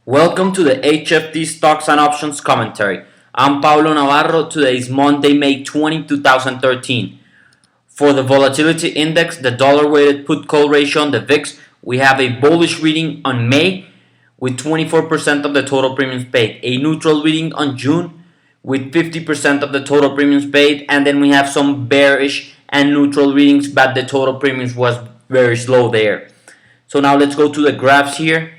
Welcome to the HFT Stocks and Options Commentary. I'm Paulo Navarro. Today is Monday, May 20, 2013. For the Volatility Index, the dollar-weighted put-call ratio on the VIX, we have a bullish reading on May with 24% of the total premiums paid, a neutral reading on June with 50% of the total premiums paid, and then we have some bearish and neutral readings, but the total premiums was very slow there. So now let's go to the graphs here.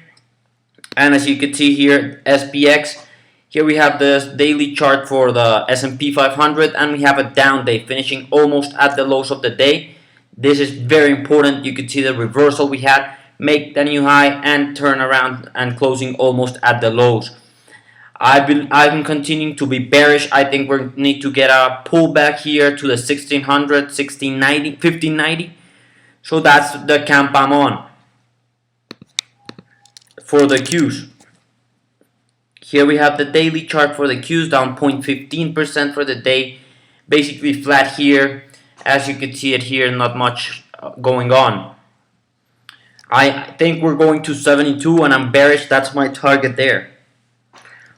And as you can see here, SPX, here we have the daily chart for the S&P 500, and we have a down day finishing almost at the lows of the day. This is very important. You can see the reversal we had, make the new high and turn around and closing almost at the lows. I'm continuing to be bearish. I think we need to get a pullback here to the 1600, 1690, 1590. So that's the camp I'm on. For the Qs, here we have the daily chart for the Qs, down 0.15% for the day, basically flat here. As you can see it here, not much going on. I think we're going to 72 and I'm bearish. That's my target there.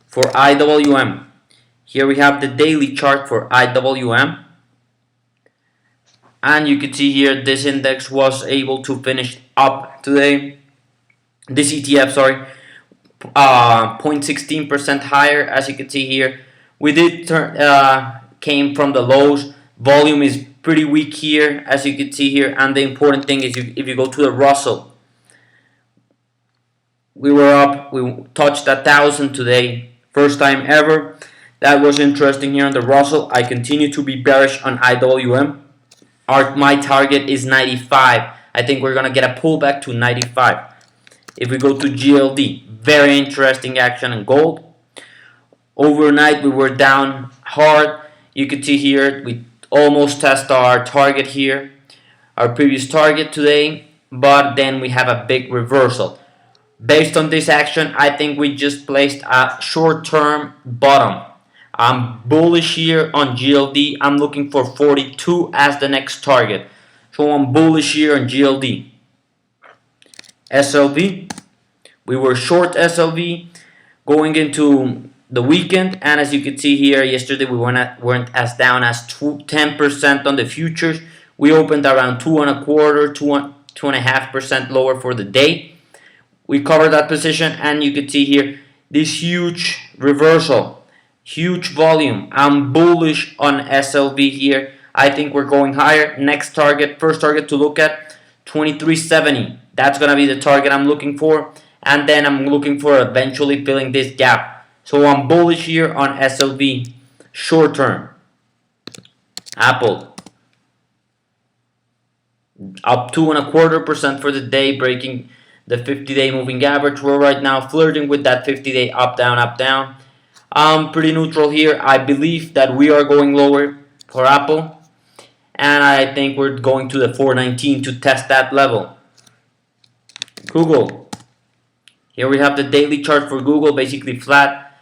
For IWM, here we have the daily chart for IWM, and you can see here this index was able to finish up today. This ETF, sorry, 0.16% higher. As you can see here, we did came from the lows. Volume is pretty weak here, as you can see here. And the important thing is, if you go to the Russell, we were up. We touched 1,000 today, first time ever. That was interesting here on the Russell. I continue to be bearish on IWM. My target is 95. I think we're gonna get a pullback to 95. If we go to GLD, very interesting action in gold. Overnight we were down hard. You can see here we almost test our target here, our previous target today, but then we have a big reversal. Based on this action, I think we just placed a short-term bottom. I'm bullish here on GLD. I'm looking for 42 as the next target. So I'm bullish here on GLD. SLV, we were short SLV going into the weekend, and as you can see here, yesterday we weren't as down as 10% on the futures. We opened around 2.25%, 2.5% lower for the day. We covered that position, and you can see here this huge reversal, huge volume. I'm bullish on SLV here. I think we're going higher. Next target, first target to look at, 2370. That's going to be the target I'm looking for. And then I'm looking for eventually filling this gap. So I'm bullish here on SLV short term. Apple, up 2.25% for the day, breaking the 50-day moving average. We're right now flirting with that 50-day up, down, up, down. I'm pretty neutral here. I believe that we are going lower for Apple. And I think we're going to the 419 to test that level. Google. Here we have the daily chart for Google, basically flat.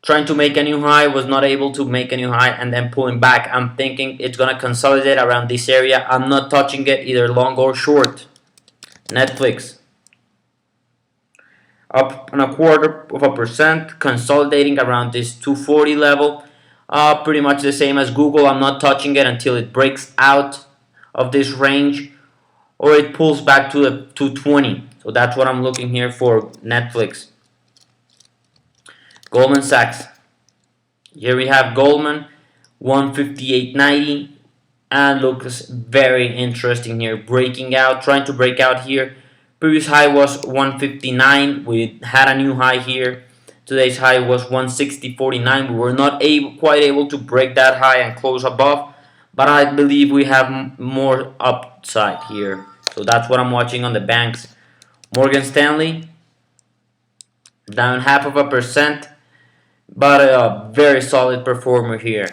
Trying to make a new high, was not able to make a new high, and then pulling back. I'm thinking it's going to consolidate around this area. I'm not touching it, either long or short. Netflix, up 0.25%, consolidating around this 240 level. Pretty much the same as Google. I'm not touching it until it breaks out of this range or it pulls back to the 220. So that's what I'm looking here for Netflix. Goldman Sachs. Here we have Goldman, 158.90, and looks very interesting here. Breaking out, trying to break out here. Previous high was 159. We had a new high here. Today's high was 160.49. We were not quite able to break that high and close above, but I believe we have more upside here. So that's what I'm watching on the banks. Morgan Stanley, down 0.5%, but a very solid performer here.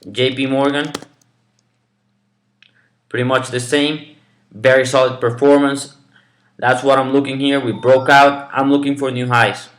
JP Morgan, pretty much the same, very solid performance. That's what I'm looking here. We broke out. I'm looking for new highs.